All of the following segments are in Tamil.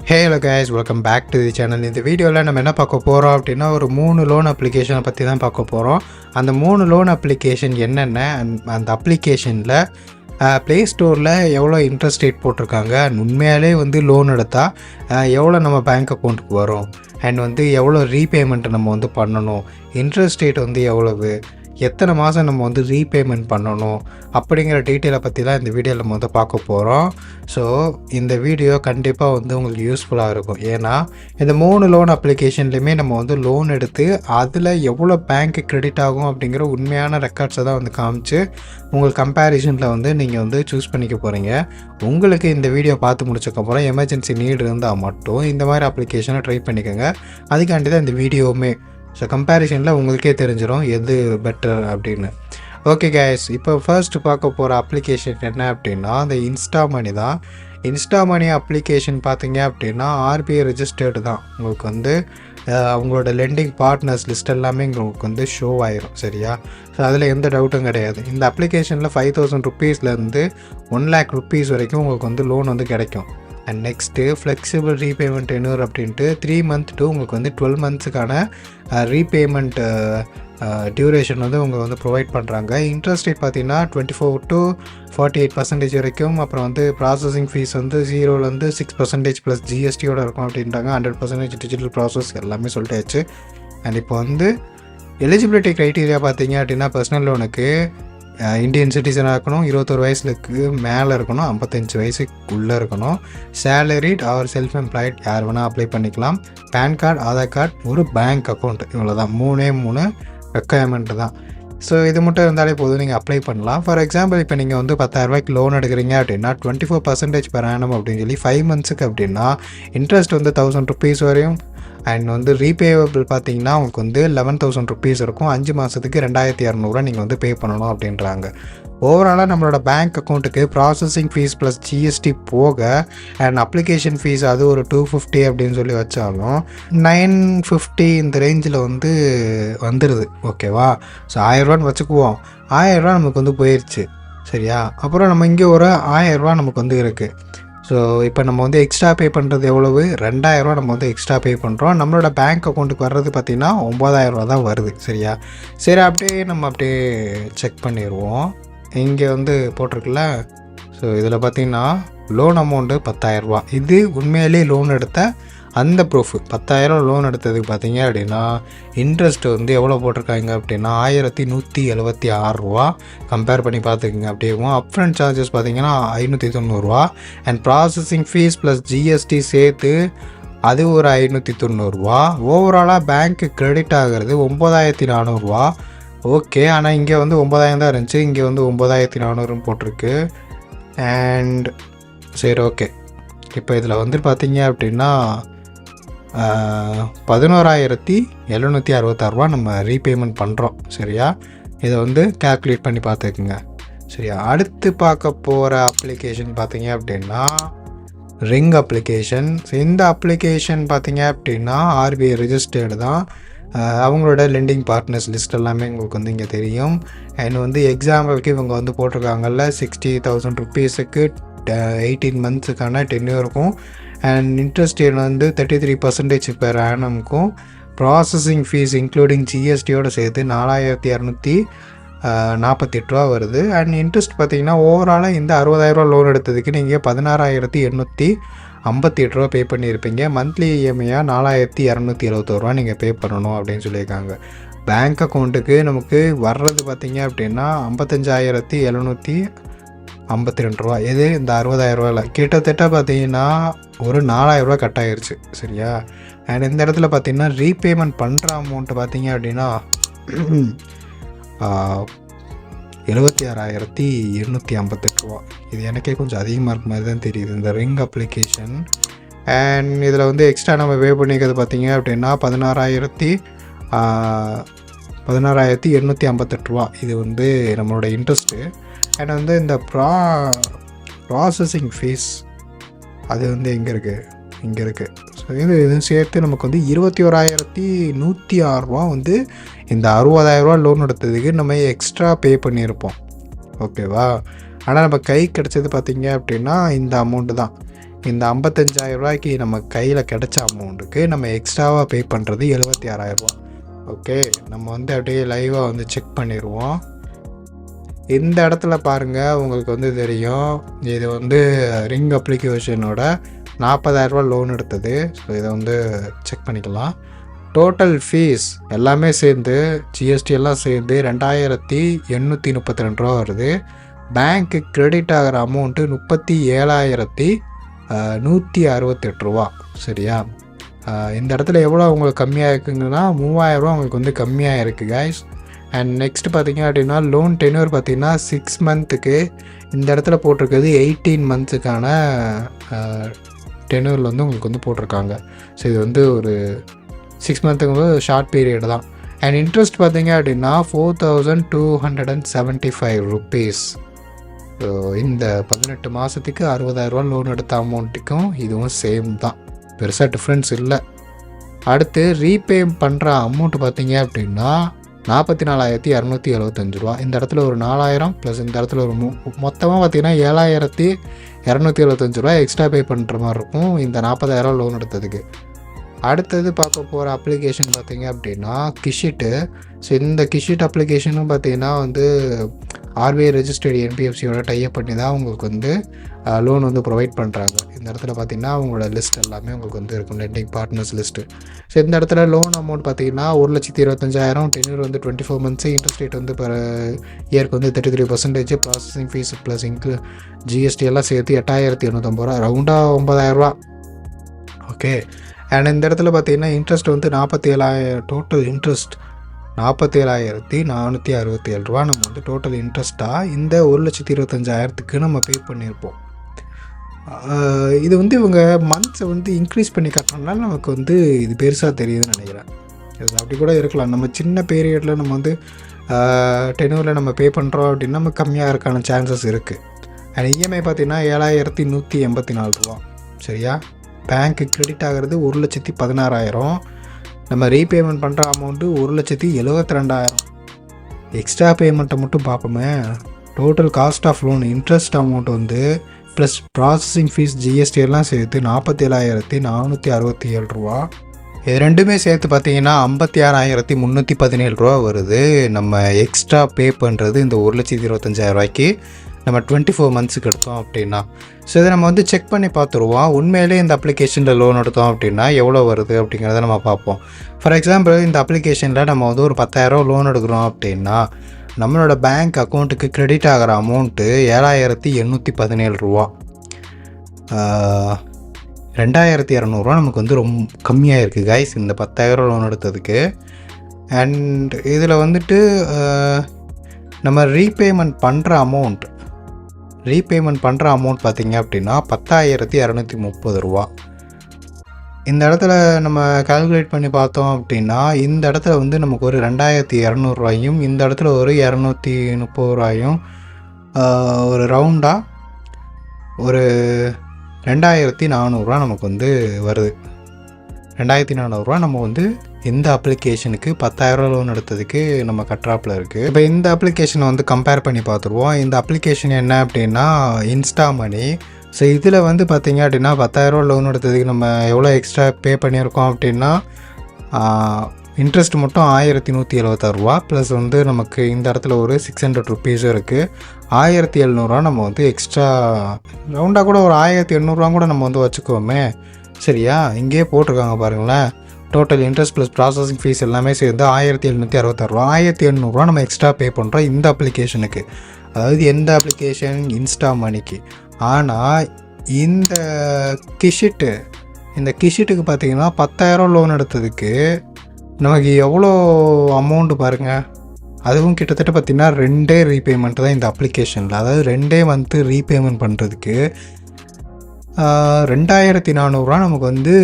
Hello guys, welcome back to the channel. இந்த வீடியோவில் நம்ம என்ன பார்க்க போகிறோம் அப்படின்னா, ஒரு 3 லோன் அப்ளிகேஷனை பற்றி தான் பார்க்க போகிறோம். அந்த 3 லோன் அப்ளிகேஷன் என்னென்ன, அந்த அப்ளிகேஷனில் ப்ளே ஸ்டோரில் எவ்வளோ இன்ட்ரெஸ்ட் ரேட் போட்டிருக்காங்க, உண்மையாலே லோன் எடுத்தால் எவ்வளோ நம்ம பேங்க் அக்கௌண்ட்டுக்கு வரும், அண்ட் எவ்வளோ ரீபேமெண்ட்டை நம்ம பண்ணணும், இன்ட்ரெஸ்ட் ரேட் எவ்வளவு, எத்தனை மாதம் நம்ம ரீபேமெண்ட் பண்ணணும் அப்படிங்கிற டீட்டெயிலை பற்றி தான் இந்த வீடியோவில் நம்ம பார்க்க போகிறோம். ஸோ இந்த வீடியோ கண்டிப்பாக உங்களுக்கு யூஸ்ஃபுல்லாக இருக்கும். ஏன்னா இந்த 3 லோன் அப்ளிகேஷன்லேயுமே நம்ம லோன் எடுத்து அதில் எவ்வளோ பேங்க்கு கிரெடிட் ஆகும் அப்படிங்கிற உண்மையான ரெக்கார்ட்ஸை தான் காமிச்சு உங்களுக்கு கம்பேரிசனில் நீங்கள் சூஸ் பண்ணிக்க போகிறீங்க. உங்களுக்கு இந்த வீடியோ பார்த்து முடிச்சக்கப்புறம் எமர்ஜென்சி நீடு இருந்தால் மட்டும் இந்த மாதிரி அப்ளிகேஷனை ட்ரை பண்ணிக்கோங்க. அதுக்காண்டி தான் இந்த வீடியோவுமே. ஸோ கம்பேரிசனில் உங்களுக்கே தெரிஞ்சிடும் எது பெட்டர் அப்படின்னு. ஓகே கைஸ், இப்போ ஃபர்ஸ்ட் பார்க்க போகிற அப்ளிகேஷன் என்ன அப்படின்னா அந்த இன்ஸ்டா மணி தான். இன்ஸ்டா மணி அப்ளிகேஷன் பார்த்தீங்க அப்படின்னா RBI ரெஜிஸ்டர்டு தான். உங்களுக்கு அவங்களோட லெண்டிங் பார்ட்னர்ஸ் லிஸ்ட் எல்லாமே உங்களுக்கு ஷோ ஆயிரும். சரியா? ஸோ அதில் எந்த டவுட்டும் கிடையாது. இந்த அப்ளிகேஷனில் 5,000 ருப்பீஸ்லேருந்து 1 lakh ருப்பீஸ் வரைக்கும் உங்களுக்கு லோன் கிடைக்கும். And next flexible repayment tenure அப்படின்ட்டு 3 month to உங்களுக்கு 12 monthsக்கான ரீபேமெண்ட் டியூரேஷன் அவங்க ப்ரொவைட் பண்ணுறாங்க. இன்ட்ரெஸ்ட் ரேட் பார்த்தீங்கன்னா 24 to 48% வரைக்கும். அப்புறம் ப்ராசஸிங் ஃபீஸ் 0லேருந்து 6% ப்ளஸ் ஜிஎஸ்டியோடு இருக்கும் அப்படின்றாங்க. 100% டிஜிட்டல் ப்ராசஸ் எல்லாமே சொல்லிட்டாச்சு. அண்ட் இப்போ எலிஜிபிலிட்டி க்ரைட்டீரியா பார்த்தீங்க அப்படின்னா பர்சனல் லோனுக்கு இந்தியன் சிட்டிசனாக இருக்கணும், 21 வயசுக்கு மேலே இருக்கணும், 55 வயசுக்குள்ளே இருக்கணும், சேலரிட் ஆர் செல்ஃப் எம்ப்ளாய்ட் யார் வேணால் அப்ளை பண்ணிக்கலாம், பேன் கார்டு, ஆதார் கார்டு, ஒரு பேங்க் அக்கௌண்ட், இவ்வளோ தான். 3 ரெக்குயர்மெண்ட்டு தான். ஸோ இது மட்டும் இருந்தாலே போதும், நீங்கள் அப்ளை பண்ணலாம். ஃபார் எக்ஸாம்பிள் இப்போ நீங்கள் 10,000 ரூபாய்க்கு லோன் எடுக்கிறீங்க அப்படின்னா 24% per annum அப்படின்னு சொல்லி 5 monthsக்கு அப்படின்னா இன்ட்ரெஸ்ட் 1,000 ருப்பீஸ் வரையும். அண்ட் ரீபேவபிள் பார்த்தீங்கன்னா உங்களுக்கு 11,000 ருப்பீஸ் இருக்கும். 5 மாதத்துக்கு 2,200 நீங்கள் பே பண்ணணும் அப்படின்றாங்க. ஓவராலாக நம்மளோட பேங்க் அக்கௌண்ட்டுக்கு ப்ராசஸிங் ஃபீஸ் ப்ளஸ் ஜிஎஸ்டி போக அண்ட் அப்ளிகேஷன் ஃபீஸ் அது ஒரு 250 அப்படின்னு சொல்லி வச்சாலும் 950 இந்த ரேஞ்சில் வந்துடுது. ஓகேவா? ஸோ 1,000 ரூபான்னு வச்சுக்குவோம். 1,000 ரூபா நமக்கு போயிடுச்சு. சரியா? அப்புறம் நம்ம இங்கே ஒரு 1,000 ரூபா நமக்கு இருக்குது. ஸோ இப்போ நம்ம எக்ஸ்ட்ரா பே பண்ணுறது எவ்வளவு? 2,000 ரூபா நம்ம எக்ஸ்ட்ரா பே பண்ணுறோம். நம்மளோட பேங்க் அக்கௌண்ட்டுக்கு வர்றது பார்த்திங்கன்னா 9,000 ரூபா தான் வருது. சரியா? சரி, அப்படியே செக் பண்ணிடுவோம். இங்கே போட்டிருக்குல்ல. ஸோ இதில் பார்த்திங்கன்னா லோன் அமௌண்ட்டு 10,000 ரூபா. இது உண்மையிலே லோன் எடுத்த அந்த ப்ரூஃப். 10,000 லோன் எடுத்ததுக்கு பார்த்தீங்க அப்படின்னா இன்ட்ரெஸ்ட் எவ்வளோ போட்டிருக்காங்க அப்படின்னா 1,176 ரூபா. கம்பேர் பண்ணி பார்த்துக்குங்க. அப்படியே அப்ஃப்ரண்ட் சார்ஜஸ் பார்த்தீங்கன்னா 590 ரூபா. And processing fees plus GST சேர்த்து அது ஒரு 590 ரூபா. ஓவராலாக பேங்க்கு கிரெடிட் ஆகிறது 9,400 ரூபா. ஓகே, ஆனால் இங்கே 9,000 தான் இருந்துச்சு, இங்கே 9,400 போட்டிருக்கு. அண்ட் சரி, ஓகே. இப்போ இதில் பார்த்தீங்க அப்படின்னா 11,766 ரூபா நம்ம ரீபேமெண்ட் பண்ணுறோம். சரியா? இதை கேல்குலேட் பண்ணி பார்த்துக்குங்க. சரியா? அடுத்து பார்க்க போகிற அப்ளிகேஷன் பார்த்தீங்க அப்படின்னா ரிங் அப்ளிகேஷன். இந்த அப்ளிகேஷன் பார்த்தீங்க அப்படின்னா RBI ரெஜிஸ்டர்டு தான். அவங்களோட லெண்டிங் பார்ட்னர்ஸ் லிஸ்ட் எல்லாமே உங்களுக்கு இங்கே தெரியும். அண்ட் எக்ஸாம்பிளுக்கு இவங்க போட்டிருக்காங்கல்ல 60,000 ருப்பீஸுக்கு 18 monthsக்கான டென்யூர் இருக்கும். அண்ட் இன்ட்ரெஸ்ட் ரேட் 33% per annumக்கும். ப்ராசஸிங் ஃபீஸ் இன்க்ளூடிங் ஜிஎஸ்டியோடு சேர்த்து 4,248 ரூபா வருது. அண்ட் இன்ட்ரெஸ்ட் பார்த்திங்கன்னா ஓவராலாக இந்த 60,000 ரூபா லோன் எடுத்ததுக்கு நீங்கள் 16,858 ரூபா பே பண்ணியிருப்பீங்க. மந்த்லி இஎம்ஐயாக 4,271 ரூபா நீங்கள் பே பண்ணணும் அப்படின்னு சொல்லியிருக்காங்க. பேங்க் அக்கௌண்ட்டுக்கு நமக்கு வர்றது பார்த்திங்க அப்படின்னா 55,752 ரூபா. இது இந்த 60,000 ரூபாயில் கிட்டத்தட்ட பார்த்தீங்கன்னா ஒரு 4,000 ரூபா கட் ஆகிருச்சு. சரியா? அண்ட் இந்த இடத்துல பார்த்தீங்கன்னா ரீபேமெண்ட் பண்ணுற அமௌண்ட்டு பார்த்தீங்க அப்படின்னா 76,258 ரூபா. இது எனக்கே கொஞ்சம் அதிகமாக இருக்க மாதிரி தான் தெரியுது இந்த ரிங் அப்ளிகேஷன். அண்ட் இதில் எக்ஸ்ட்ரா நம்ம பே பண்ணிக்கிறது பார்த்தீங்க அப்படின்னா 16,858 ரூபா. இது நம்மளோட இன்ட்ரெஸ்ட்டு. அண்ட் இந்த ப்ராசஸிங் ஃபீஸ் அது எங்கே இருக்குது? இங்கே இருக்குது. ஸோ இது சேர்த்து நமக்கு 21,106 ரூபா இந்த 60,000 ரூபா லோன் எடுத்ததுக்கு நம்ம எக்ஸ்ட்ரா பே பண்ணியிருப்போம். ஓகேவா? ஆனால் நம்ம கை கிடச்சது பார்த்திங்க அப்படின்னா இந்த அமௌண்ட்டு தான். இந்த 55,000 ரூபாய்க்கு நம்ம கையில் கிடைச்ச அமௌண்ட்டுக்கு நம்ம எக்ஸ்ட்ராவாக பே பண்ணுறது 76,000 ரூபா. ஓகே, நம்ம வந்து அப்படியே லைவாக வந்து செக் பண்ணிடுவோம். இந்த இடத்துல பாருங்கள், உங்களுக்கு வந்து தெரியும் இது வந்து ரிங் அப்ளிகேஷனோட 40,000 ரூபா லோன் எடுத்தது. ஸோ இதை வந்து செக் பண்ணிக்கலாம். டோட்டல் ஃபீஸ் எல்லாமே சேர்ந்து ஜிஎஸ்டி எல்லாம் சேர்ந்து 2,832 ரூபா வருது. பேங்க்கு கிரெடிட் ஆகிற அமௌண்ட்டு 37,168 ரூபா. சரியா? இந்த இடத்துல எவ்வளோ உங்களுக்கு கம்மியாக இருக்குங்கன்னா 3,000 ரூபா உங்களுக்கு வந்து கம்மியாக இருக்குது கைஸ். அண்ட் நெக்ஸ்ட் பார்த்திங்க அப்படின்னா லோன் டென்யூர் பார்த்திங்கன்னா 6 மந்த்துக்கு, இந்த இடத்துல போட்டிருக்கிறது 18 மந்த்ஸுக்கான டென்யூரில் வந்து உங்களுக்கு வந்து போட்டிருக்காங்க. ஸோ இது வந்து ஒரு 6 மந்த்துக்கு ஷார்ட் பீரியட் தான். அண்ட் இன்ட்ரெஸ்ட் பார்த்திங்க அப்படின்னா 4,275 ருபீஸ். ஸோ இந்த 18 மாதத்துக்கு 60,000 ரூபா லோன் எடுத்த அமௌண்ட்டுக்கும் இதுவும் சேம் தான், பெருசாக டிஃப்ரென்ஸ் இல்லை. அடுத்து ரீபே பண்ணுற அமௌண்ட்டு பார்த்திங்க அப்படின்னா 44,275 ரூபா. இந்த இடத்துல ஒரு 4,000 ப்ளஸ் இந்த இடத்துல ஒரு மொத்தமாக பார்த்திங்கன்னா 7,275 ரூபா எக்ஸ்ட்ரா பே பண்ணுற மாதிரி இருக்கும் இந்த 40,000 லோன் எடுத்ததுக்கு. அடுத்தது பார்க்க போகிற அப்ளிகேஷன் பார்த்திங்க அப்படின்னா கிஷிட்டு. ஸோ இந்த கிஷிட் அப்ளிகேஷனும் பார்த்திங்கன்னா வந்து ஆர்பிஐ ரெஜிஸ்டர்டு என்பிஎஃப்சியோட டைப் பண்ணி தான் உங்களுக்கு வந்து லோன் வந்து ப்ரொவைட் பண்ணுறாங்க. இந்த இடத்துல பார்த்திங்கன்னா அவங்களோட லிஸ்ட் எல்லாமே உங்களுக்கு வந்து இருக்கும், லெண்டிங் பார்ட்னர்ஸ் லிஸ்ட்டு. ஸோ இந்த இடத்துல லோன் அமௌண்ட் பார்த்திங்கன்னா 1,25,000, டென்யூர் வந்து 24 மந்த்ஸு, இன்ட்ரெஸ்ட் ரேட் வந்து பர் இயருக்கு வந்து 33%, ப்ராசஸிங் ஃபீஸ் ப்ளஸ் ஜிஎஸ்டி எல்லாம் சேர்த்து 8,850 ரூபா, ரவுண்டாக 9,000 ரூபா. ஓகே, அண்ட் இந்த இடத்துல பார்த்திங்கன்னா இன்ட்ரெஸ்ட் வந்து 47,000, டோட்டல் இன்ட்ரெஸ்ட் 47,467 ரூபா நம்ம வந்து டோட்டல் இன்ட்ரெஸ்ட்டாக இந்த 1,25,000க்கு நம்ம பே பண்ணியிருப்போம். இது வந்து இவங்க மந்த்ஸை வந்து இன்க்ரீஸ் பண்ணி கட்டுறதுனால நமக்கு வந்து இது பெருசாக தெரியுதுன்னு நினைக்கிறேன். இது அப்படி கூட இருக்கலாம். நம்ம சின்ன பீரியடில் நம்ம வந்து டென்யூரில் நம்ம பே பண்ணுறோம் அப்படின்னா நம்ம கம்மியாக இருக்கான சான்சஸ் இருக்குது. அண்ட் இஎம்ஐ பார்த்திங்கன்னா 7,184 ரூபா. சரியா? பேங்க்கு கிரெடிட் ஆகிறது 1,16,000. நம்ம ரீபேமெண்ட் பண்ணுற அமௌண்ட்டு 1,72,000. எக்ஸ்ட்ரா பேமெண்ட்டை மட்டும் பார்ப்போமே. Total cost of loan interest amount வந்து ப்ளஸ் ப்ராசஸிங் ஃபீஸ் ஜிஎஸ்டி எல்லாம் சேர்த்து 47,467 ரூபா. இது ரெண்டுமே சேர்த்து பார்த்தீங்கன்னா 56,317 ரூபா வருது. நம்ம எக்ஸ்ட்ரா பே பண்ணுறது இந்த 1,25,000 ரூபாய்க்கு நம்ம 24 மந்த்ஸுக்கு எடுத்தோம் அப்படின்னா. ஸோ இதை நம்ம வந்து செக் பண்ணி பார்த்துருவோம். உண்மையிலே இந்த அப்ளிகேஷனில் லோன் எடுத்தோம் அப்படின்னா எவ்வளோ வருது அப்படிங்கிறத நம்ம பார்ப்போம். ஃபார் எக்ஸாம்பிள் இந்த அப்ளிகேஷனில் நம்ம வந்து ஒரு 10,000 லோன் எடுக்கிறோம் அப்படின்னா நம்மளோட பேங்க் அக்கௌண்ட்டுக்கு கிரெடிட் ஆகிற அமௌண்ட்டு 7,817 ரூபா. 2,200 ரூபா நமக்கு வந்து ரொம்ப கம்மியாக இருக்குது கைஸ் இந்த 10,000 லோன் எடுத்ததுக்கு. அண்ட் இதில் வந்துட்டு நம்ம ரீபேமெண்ட் பண்ணுற அமௌண்ட் பார்த்திங்க அப்படின்னா 10,230 ரூபா. இந்த இடத்துல நம்ம கால்குலேட் பண்ணி பார்த்தோம் அப்படின்னா இந்த இடத்துல வந்து நமக்கு ஒரு 2,200 ரூபாயும் இந்த இடத்துல ஒரு 230 ரூபாயும் ஒரு ரவுண்டாக ஒரு 2,400 ரூபா நமக்கு வந்து வருது. 2,400 ரூபா நம்ம வந்து இந்த அப்ளிகேஷனுக்கு 10,000 லோன் எடுத்ததுக்கு நம்ம கட்டுறாப்பில் இருக்குது. இப்போ இந்த அப்ளிகேஷனை வந்து கம்பேர் பண்ணி பார்த்துருவோம். இந்த அப்ளிகேஷன் என்ன அப்படின்னா இன்ஸ்டா மணி. ஸோ இதில் வந்து பார்த்திங்க அப்படின்னா 10,000 லோன் எடுத்ததுக்கு நம்ம எவ்வளோ எக்ஸ்ட்ரா பே பண்ணியிருக்கோம் அப்படின்னா இன்ட்ரெஸ்ட் மட்டும் 1,176 ரூபா ப்ளஸ் வந்து நமக்கு இந்த இடத்துல ஒரு 600 ருபீஸும் இருக்குது. 1,700 ரூபா நம்ம வந்து எக்ஸ்ட்ரா ரவுண்டாக கூட ஒரு 1,800 ரூபா கூட நம்ம வந்து வச்சுக்குவோமே. சரியா? இங்கேயே போட்டிருக்காங்க பாருங்களேன். Total interest plus processing fees எல்லாமே சேர்ந்து 1,766 ரூபா. 1,800 ரூபா நம்ம எக்ஸ்ட்ரா பே பண்ணுறோம் இந்த அப்ளிகேஷனுக்கு. அதாவது எந்த அப்ளிகேஷன்? இன்ஸ்டா மணிக்கு. ஆனால் இந்த கிஷிட்டுக்கு பார்த்திங்கன்னா 10,000 லோன் எடுத்ததுக்கு நமக்கு எவ்வளோ அமௌண்ட்டு பாருங்கள். அதுவும் கிட்டத்தட்ட பார்த்திங்கன்னா 2 ரீபேமெண்ட் தான் இந்த அப்ளிகேஷனில். அதாவது 2 மந்த்து ரீபேமெண்ட் பண்ணுறதுக்கு 2,400 ரூபா நமக்கு வந்து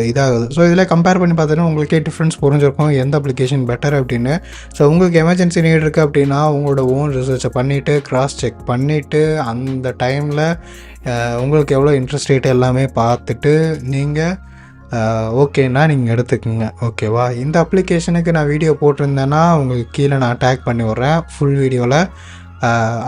இதாகுது. ஸோ இதில் கம்பேர் பண்ணி பார்த்தோன்னா உங்களுக்கே டிஃப்ரென்ஸ் புரிஞ்சிருக்கும் எந்த அப்ளிகேஷன் பெட்டர் அப்படின்னு. ஸோ உங்களுக்கு எமர்ஜென்சி நீட் இருக்குது அப்படின்னா உங்களோட ஓன் ரிசர்ச்சை பண்ணிவிட்டு கிராஸ் செக் பண்ணிவிட்டு அந்த டைமில் உங்களுக்கு எவ்வளோ இன்ட்ரெஸ்ட் ரேட் எல்லாமே பார்த்துட்டு நீங்கள் ஓகேன்னா நீங்கள் எடுத்துக்கோங்க. ஓகேவா? இந்த அப்ளிகேஷனுக்கு நான் வீடியோ போட்டிருந்தேன்னா உங்களுக்கு கீழே நான் டேக் பண்ணி விட்றேன் ஃபுல் வீடியோவில்.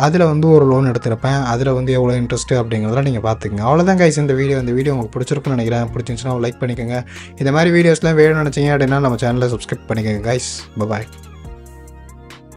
அதில் வந்து ஒரு லோன் எடுத்திருப்பேன். அதில் வந்து எவ்வளோ இன்ட்ரெஸ்ட்டு அப்படிங்கிறதெல்லாம் நீங்கள் பார்த்துக்கங்க. அவ்வளோதான் கைஸ் இந்த வீடியோ உங்களுக்கு பிடிச்சிருக்குன்னு நினைக்கிறேன். பிடிச்சிருந்துச்சுன்னா லைக் பண்ணிக்கோங்க. இந்த மாதிரி வீடியோஸ்லாம் வேணும்னு நினச்சிங்க அப்படின்னா நம்ம சேனலை சப்ஸ்கிரைப் பண்ணிக்கோங்க கைஸ். பாய்.